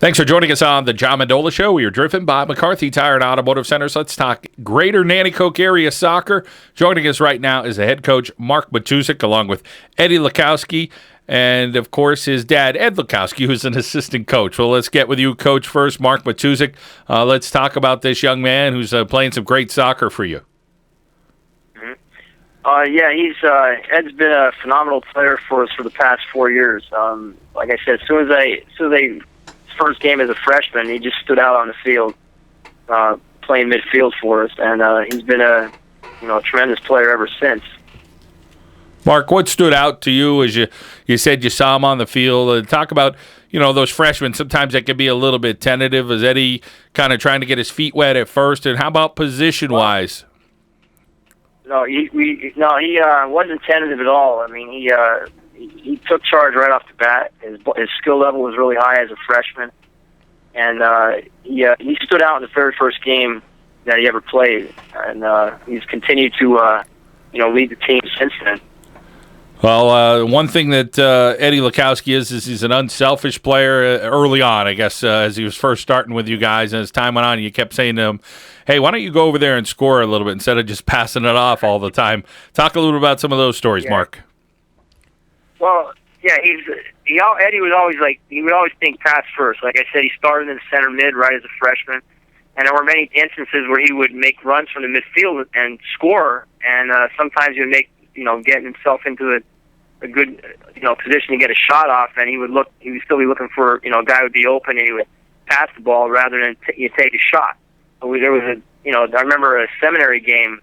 Thanks for joining us on the John Mendola Show. We are driven by McCarthy Tire and Automotive Centers. Let's talk Greater Nanticoke area soccer. Joining us right now is the head coach, Mark Matusek, along with Eddie Lukowski, and, of course, his dad, Ed Lukowski, who's an assistant coach. Well, let's get with you, Coach, first, Mark Matusek. Let's talk about this young man who's playing some great soccer for you. Ed's been a phenomenal player for us for the past 4 years. Like I said, as soon as first game as a freshman, he just stood out on the field, playing midfield for us, and he's been a tremendous player ever since. Mark, what stood out to you as you said you saw him on the field? Talk about those freshmen. Sometimes that can be a little bit tentative. Is Eddie kind of trying to get his feet wet at first? And how about position wise? He wasn't tentative at all. I mean, he took charge right off the bat. His skill level was really high as a freshman, and he stood out in the very first game that he ever played, and he's continued to lead the team since then. Well, one thing that Eddie Lukowski is he's an unselfish player early on, I guess, as he was first starting with you guys. And as time went on, you kept saying to him, hey, why don't you go over there and score a little bit instead of just passing it off all the time? Talk a little bit about some of those stories, Mark. Well, yeah, Eddie was always he would always think pass first. Like I said, he started in the center mid right as a freshman, and there were many instances where he would make runs from the midfield and score, and sometimes he would make getting himself into a good position to get a shot off, and he would still be looking for a guy would be open, and he would pass the ball rather than take a shot. There was I remember a seminary game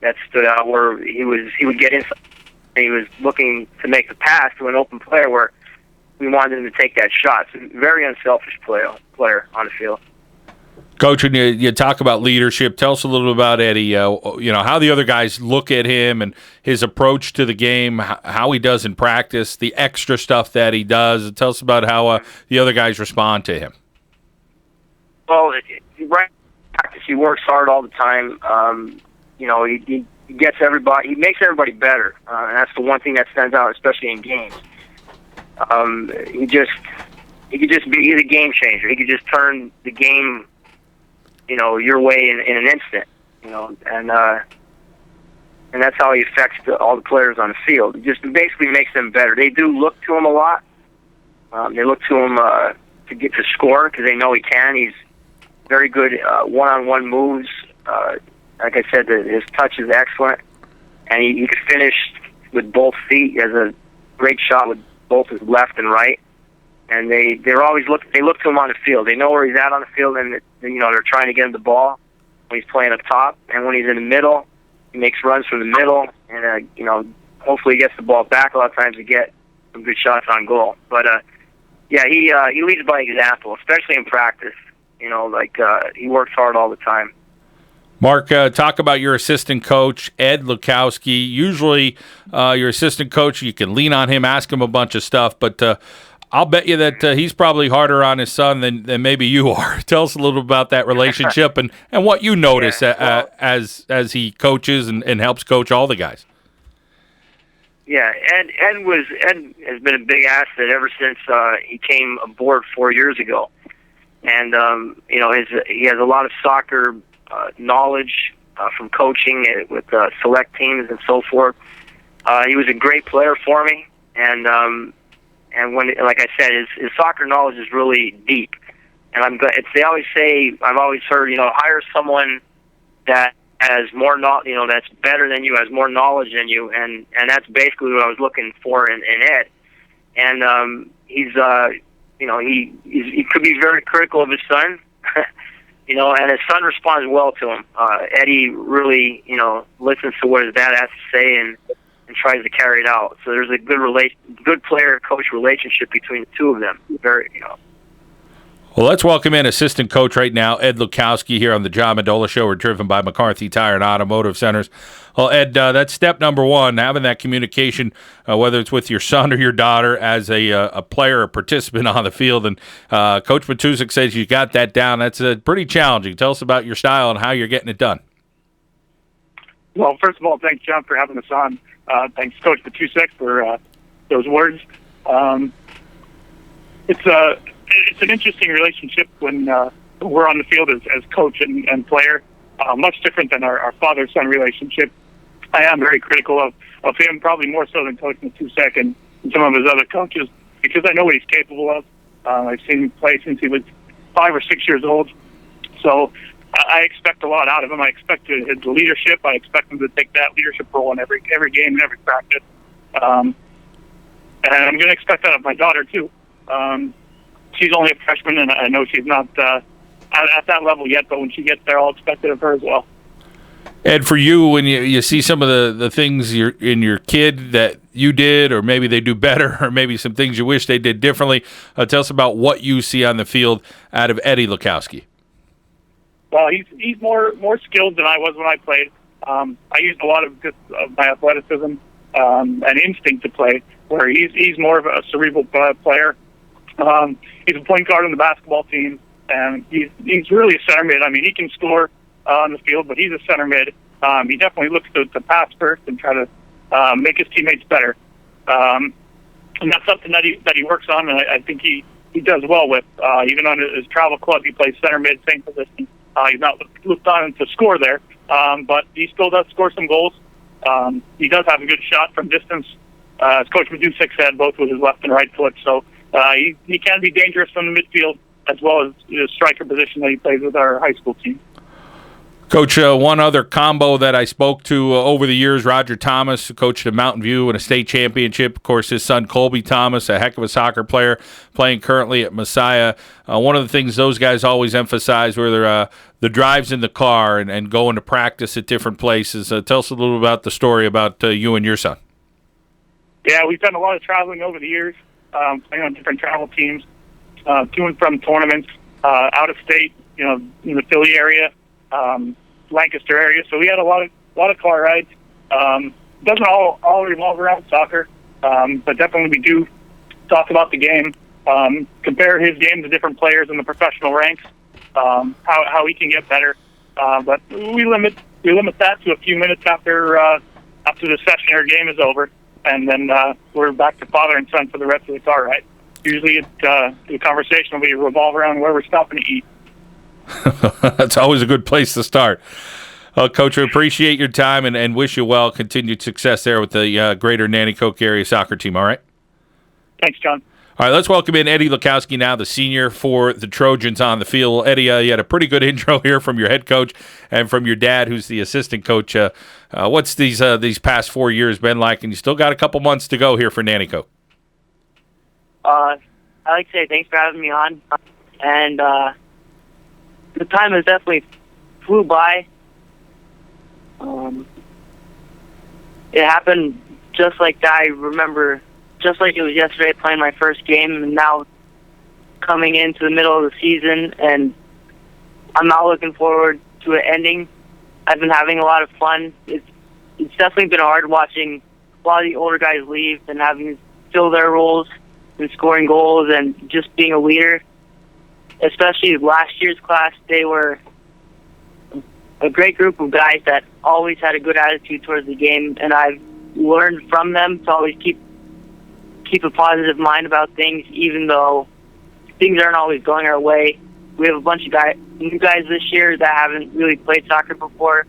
that stood out where he would get inside. He was looking to make the pass to an open player where we wanted him to take that shot. So very unselfish player on the field. Coach, when you talk about leadership, tell us a little about Eddie. How the other guys look at him and his approach to the game, how he does in practice, the extra stuff that he does. Tell us about how the other guys respond to him. Well, right in practice, he works hard all the time. He gets everybody. He makes everybody better, and that's the one thing that stands out, especially in games. He could just be a game changer. He could just turn the game your way in an instant, and that's how he affects all the players on the field. It just basically makes them better. They do look to him a lot. They look to him to get to score because they know he can. He's very good one-on-one moves. Like I said, his touch is excellent, and he can finish with both feet. He has a great shot with both his left and right. And they look to him on the field. They know where he's at on the field, and they're trying to get him the ball when he's playing up top. And when he's in the middle, he makes runs from the middle, and hopefully he gets the ball back. A lot of times to get some good shots on goal. But he leads by example, especially in practice. He works hard all the time. Mark, talk about your assistant coach, Ed Lukowski. Usually your assistant coach, you can lean on him, ask him a bunch of stuff, but I'll bet you that he's probably harder on his son than maybe you are. Tell us a little about that relationship and what you notice as he coaches and helps coach all the guys. Yeah, Ed has been a big asset ever since he came aboard 4 years ago, and he has a lot of soccer knowledge from coaching with select teams and so forth. He was a great player for me, and when, like I said, his soccer knowledge is really deep. And they always say, I've always heard, hire someone that has more that's better than you, has more knowledge than you, and that's basically what I was looking for in Ed. And he could be very critical of his son. And his son responds well to him. Eddie really, listens to what his dad has to say and tries to carry it out. So there's a good player-coach relationship between the two of them. Well, let's welcome in assistant coach right now, Ed Lukowski, here on the John Mendola Show. We're driven by McCarthy Tire and Automotive Centers. Well, Ed, that's step number one, having that communication, whether it's with your son or your daughter as a player or participant on the field. And Coach Matusek says you got that down. That's pretty challenging. Tell us about your style and how you're getting it done. Well, first of all, thanks, John, for having us on. Thanks, Coach Matusek, for those words. It's it's an interesting relationship when we're on the field as coach and player. Much different than our father-son relationship. I am very critical of him, probably more so than Coach Matusek and some of his other coaches, because I know what he's capable of. I've seen him play since he was 5 or 6 years old. So I expect a lot out of him. I expect his leadership. I expect him to take that leadership role in every game and every practice. And I'm going to expect that of my daughter, too. She's only a freshman, and I know she's not at that level yet, but when she gets there, I'll expect it of her as well. Ed, for you, when you see some of the things in your kid that you did, or maybe they do better, or maybe some things you wish they did differently, tell us about what you see on the field out of Eddie Lukowski. Well, he's more skilled than I was when I played. I used a lot of just my athleticism and instinct to play, where he's more of a cerebral player. He's a point guard on the basketball team, and he's really a center mid. I mean, he can score on the field, but he's a center mid. He definitely looks to pass first and try to make his teammates better. And that's something that he works on, and I think he does well with. Even on his travel club, he plays center mid, same position. He's not looked on to score there, but he still does score some goals. He does have a good shot from distance, as Coach Matusek said, both with his left and right foot. So he can be dangerous from the midfield, as well as the striker position that he plays with our high school team. Coach, one other combo that I spoke to over the years, Roger Thomas, who coached at Mountain View in a state championship. Of course, his son Colby Thomas, a heck of a soccer player, playing currently at Messiah. One of the things those guys always emphasize were the drives in the car and going to practice at different places. Tell us a little about the story about you and your son. Yeah, we've done a lot of traveling over the years, playing on different travel teams, to and from tournaments, out of state, in the Philly area. Lancaster area, so we had a lot of car rides. Doesn't all revolve around soccer, but definitely we do talk about the game, compare his game to different players in the professional ranks, how he can get better. But we limit that to a few minutes after the session or game is over, and then we're back to father and son for the rest of the car ride. Usually, the conversation will revolve around where we're stopping to eat. That's always a good place to start. Coach, we appreciate your time and wish you well. Continued success there with the greater Nanticoke area soccer team, all right? Thanks, John. All right, let's welcome in Eddie Lukowski now, the senior for the Trojans on the field. Eddie, you had a pretty good intro here from your head coach and from your dad, who's the assistant coach. What's these past 4 years been like? And you still got a couple months to go here for Nanticoke. I'd like to say thanks for having me on. And the time has definitely flew by. It happened just like that. I remember just like it was yesterday playing my first game, and now coming into the middle of the season, and I'm not looking forward to it ending. I've been having a lot of fun. It's definitely been hard watching a lot of the older guys leave and having to fill their roles and scoring goals and just being a leader. Especially last year's class, they were a great group of guys that always had a good attitude towards the game, and I've learned from them to always keep a positive mind about things, even though things aren't always going our way. We have a bunch of new guys this year that haven't really played soccer before,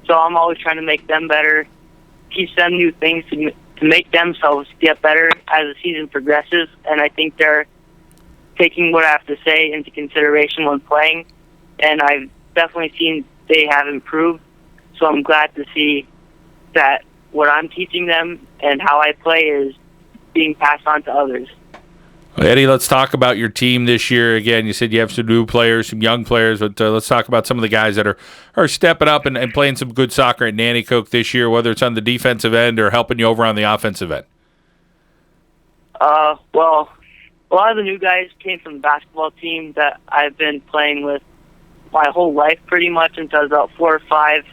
so I'm always trying to make them better, teach them new things to make themselves get better as the season progresses, and I think they're taking what I have to say into consideration when playing, and I've definitely seen they have improved, so I'm glad to see that what I'm teaching them and how I play is being passed on to others. Eddie, let's talk about your team this year. Again, you said you have some new players, some young players, but let's talk about some of the guys that are stepping up and playing some good soccer at Nanticoke this year, whether it's on the defensive end or helping you over on the offensive end. Well, a lot of the new guys came from the basketball team that I've been playing with my whole life pretty much until I was about 4 or 5.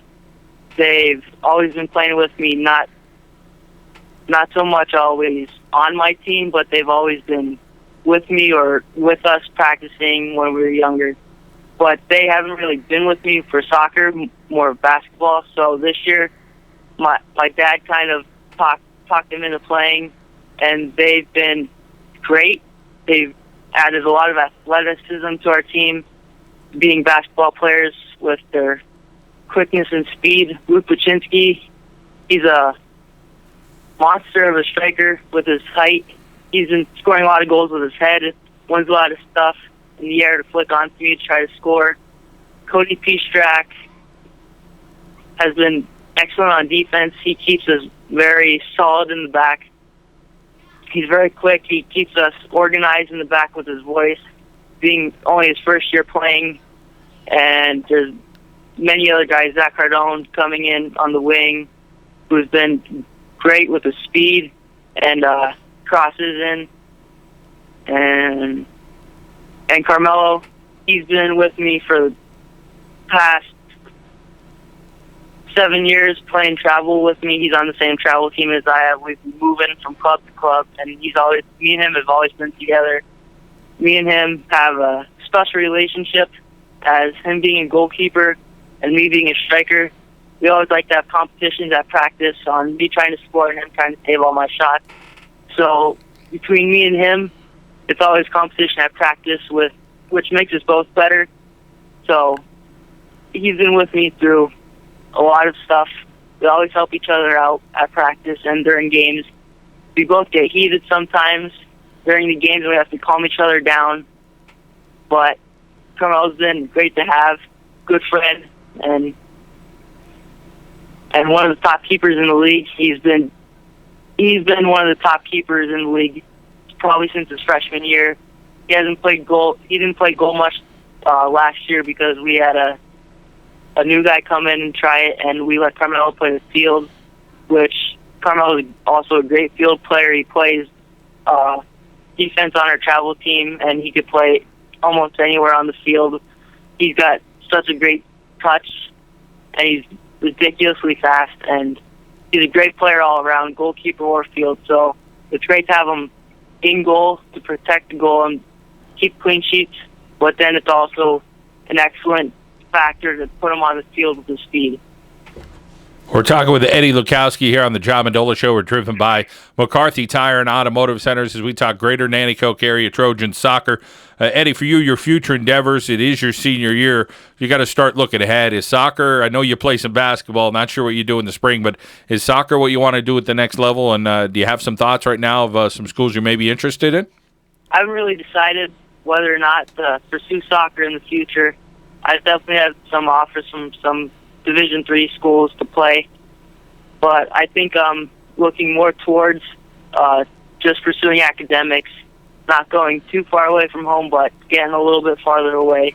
They've always been playing with me, not so much always on my team, but they've always been with me or with us practicing when we were younger. But they haven't really been with me for soccer, more basketball. So this year, my dad kind of talked them into playing, and they've been great. They've added a lot of athleticism to our team, being basketball players with their quickness and speed. Luke Paczynski, he's a monster of a striker with his height. He's been scoring a lot of goals with his head, wins a lot of stuff in the air to flick onto me to try to score. Cody Pistrak has been excellent on defense. He keeps us very solid in the back. He's very quick. He keeps us organized in the back with his voice, being only his first year playing. And there's many other guys, Zach Cardone coming in on the wing, who's been great with his speed and crosses in. And Carmelo, he's been with me for the past 7 years playing travel with me. He's on the same travel team as I have. We've been moving from club to club, and me and him have always been together. Me and him have a special relationship, as him being a goalkeeper and me being a striker. We always like to have competitions at practice on me trying to score and him trying to save all my shots. So between me and him, it's always competition at practice, which makes us both better. So he's been with me through a lot of stuff. We always help each other out at practice and during games. We both get heated sometimes during the games. We have to calm each other down. But Carmelo's been great to have, good friend, and one of the top keepers in the league. He's been one of the top keepers in the league probably since his freshman year. He hasn't played goal. He didn't play goal much last year because we had a new guy come in and try it, and we let Carmelo play the field, which Carmelo is also a great field player. He plays defense on our travel team, and he could play almost anywhere on the field. He's got such a great touch, and he's ridiculously fast, and he's a great player all around, goalkeeper or field. So it's great to have him in goal to protect the goal and keep clean sheets, but then it's also an excellent factor to put him on the field with his speed. We're talking with Eddie Lukowski here on the John Mendola Show. We're driven by McCarthy Tire and Automotive Centers as we talk Greater Nanticoke area Trojans soccer. Eddie, for you, your future endeavors, it is your senior year. You got to start looking ahead. Is soccer, I know you play some basketball, not sure what you do in the spring, but is soccer what you want to do at the next level? And do you have some thoughts right now of some schools you may be interested in? I haven't really decided whether or not to pursue soccer in the future. I definitely have some offers from some Division III schools to play, but I think I'm looking more towards just pursuing academics, not going too far away from home, but getting a little bit farther away.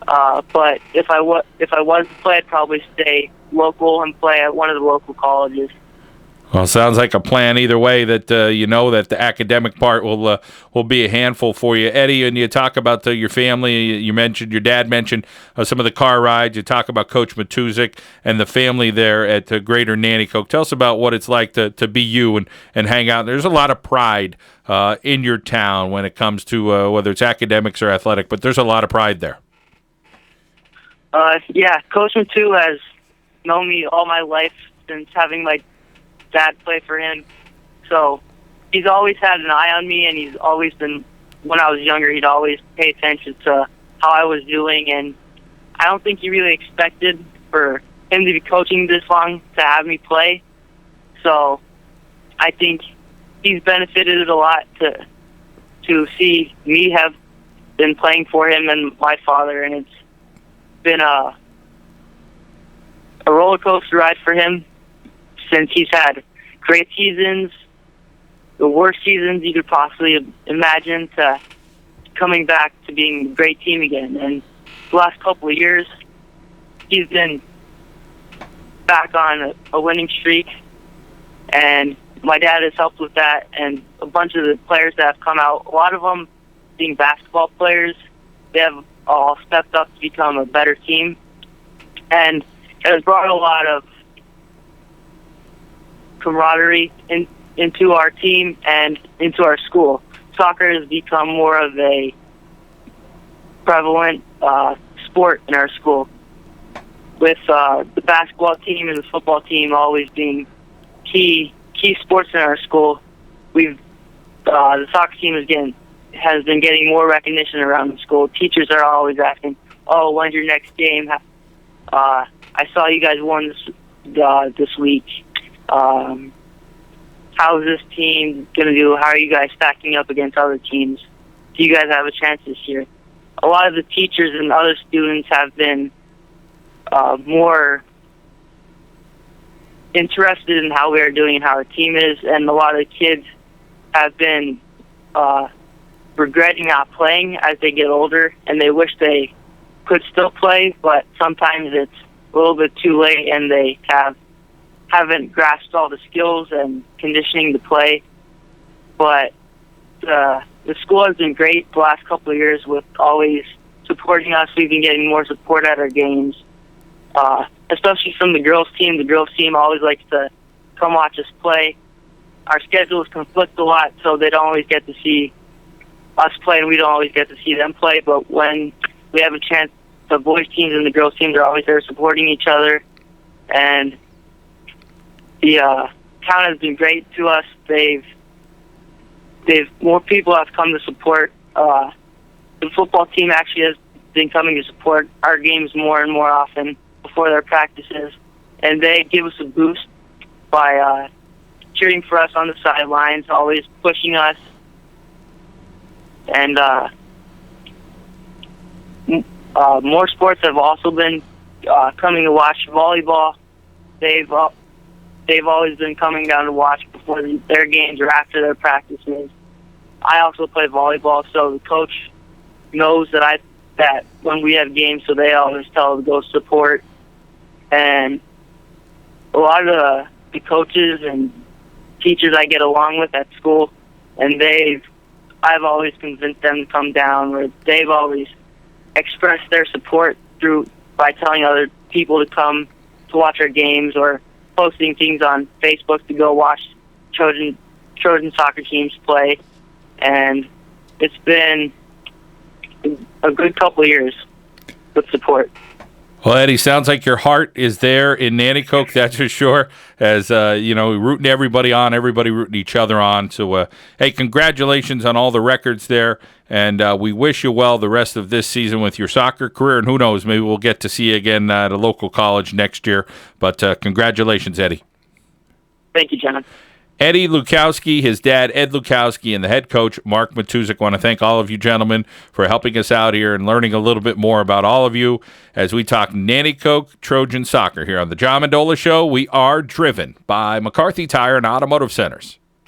But if I was to play, I'd probably stay local and play at one of the local colleges. Well, sounds like a plan either way that you know that the academic part will be a handful for you. Eddie, and you talk about your family. You mentioned, your dad mentioned some of the car rides. You talk about Coach Matusek and the family there at Greater Nanticoke. Tell us about what it's like to be you and hang out. There's a lot of pride in your town when it comes to whether it's academics or athletic, but there's a lot of pride there. Yeah, Coach Matu has known me all my life since having my dad play for him. So he's always had an eye on me, and he's always been, when I was younger, he'd always pay attention to how I was doing, and I don't think he really expected for him to be coaching this long to have me play. So I think he's benefited a lot to see me have been playing for him and my father, and it's been a roller coaster ride for him since he's had great seasons, the worst seasons you could possibly imagine, to coming back to being a great team again. And the last couple of years, he's been back on a winning streak, and my dad has helped with that, and a bunch of the players that have come out, a lot of them being basketball players, they have all stepped up to become a better team, and it has brought a lot of camaraderie into our team and into our school. Soccer has become more of a prevalent sport in our school, with the basketball team and the football team always being key sports in our school. The soccer team is getting has been getting more recognition around the school. Teachers are always asking, "Oh, when's your next game? I saw you guys won this week. How is this team going to do? How are you guys stacking up against other teams? Do you guys have a chance this year?" A lot of the teachers and other students have been more interested in how we are doing and how our team is, and a lot of the kids have been regretting not playing as they get older, and they wish they could still play, but sometimes it's a little bit too late, and they haven't grasped all the skills and conditioning to play. But the school has been great the last couple of years with always supporting us. We've been getting more support at our games, especially from the girls' team. The girls' team always likes to come watch us play. Our schedules conflict a lot, so they don't always get to see us play, and we don't always get to see them play. But when we have a chance, the boys' teams and the girls' teams are always there supporting each other. And the town has been great to us. More people have come to support. The football team actually has been coming to support our games more and more often before their practices, and they give us a boost by cheering for us on the sidelines, always pushing us. And more sports have also been coming to watch. Volleyball, they've always been coming down to watch before their games or after their practices. I also play volleyball, so the coach knows that when we have games, so they always tell to go support. And a lot of the coaches and teachers I get along with at school, and I've always convinced them to come down, where they've always expressed their support by telling other people to come to watch our games or posting things on Facebook to go watch Trojan soccer teams play. And it's been a good couple of years with support. Well, Eddie, sounds like your heart is there in Nanticoke, that's for sure, as, rooting everybody on, everybody rooting each other on. So, hey, congratulations on all the records there, and we wish you well the rest of this season with your soccer career, and who knows, maybe we'll get to see you again at a local college next year. But congratulations, Eddie. Thank you, John. Eddie Lukowski, his dad, Ed Lukowski, and the head coach, Mark Matusek. Want to thank all of you gentlemen for helping us out here and learning a little bit more about all of you as we talk Nanticoke Trojan soccer here on the John Mendola Show. We are driven by McCarthy Tire and Automotive Centers.